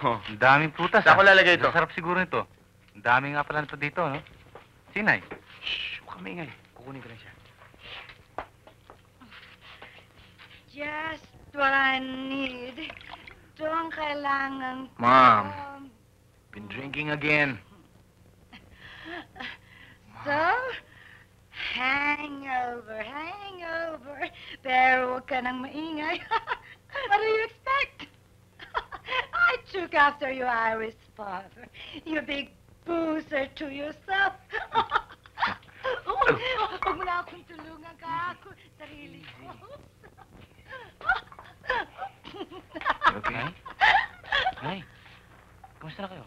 Oh, ang daming prutas. Saan ko lalagay ito? Sarap siguro ito. Ang dami nga pala nito dito, no? Sinay. Shh, huwag kang maingay. Kukunin ko lang siya. Just what I need. Ito ang kailangan ko. Mom. Been drinking again. So, hangover. Pero huwag ka nang maingay. What do you expect? I took after your Irish father. You big boozer to yourself. Huwag mo na akong tulungan ka ako. Sarili ko. Okay? Nay, kamusta na kayo?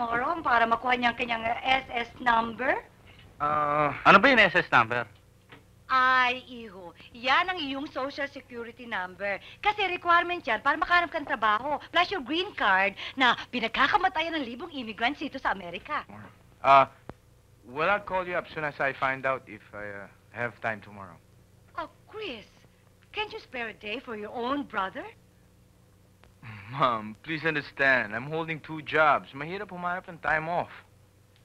tomorrow para makuha niya ang kanyang SS number? Ano ba yung SS number? Ay, iho, yan ang iyong social security number. Kasi requirement yan para makahanap ka ng trabaho. Plus your green card na pinagkakamatayan ng libong immigrants dito sa Amerika. Well, I'll call you up soon as I find out if I have time tomorrow. Oh, Chris, can't you spare a day for your own brother? Mom, please understand. I'm holding 2 jobs. Mahirap humanap ng time off.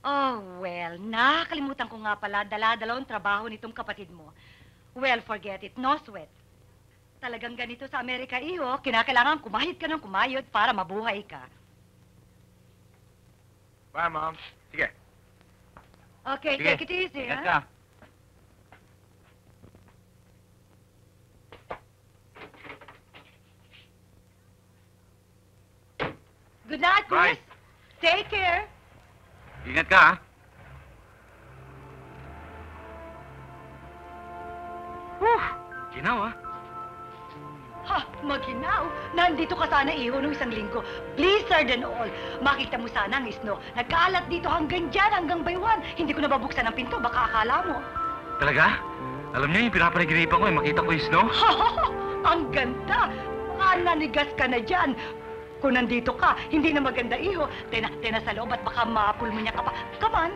Oh, well, nakakalimutan ko nga pala, dala-dalawang trabaho nitong kapatid mo. Well, forget it, no sweat. Talagang ganito sa Amerika, iho, kinakailangan kumahit ka ng kumayod para mabuhay ka. Bye, Mom. Sige. Okay, Sige, take it easy, ingat ha? ka. Good night, Bye. Chris. Take care. Ingat ka, ha? Ginaw, ah. Ha, maginaw. Nandito ka sana, iho, nung isang linggo. Blizzard and all. Makita mo sana ang snow. Nagkaalat dito hanggang dyan, hanggang baywan. Hindi ko nababuksan ang pinto, baka akala mo. Talaga? Alam niyo yung pinapanaginipan ko, makita ko yung snow. Ang ganda. Baka nanigas ka na dyan. Kung nandito ka, hindi na maganda, iho. Tena sa loob at baka mapulmo niya ka pa. Come on.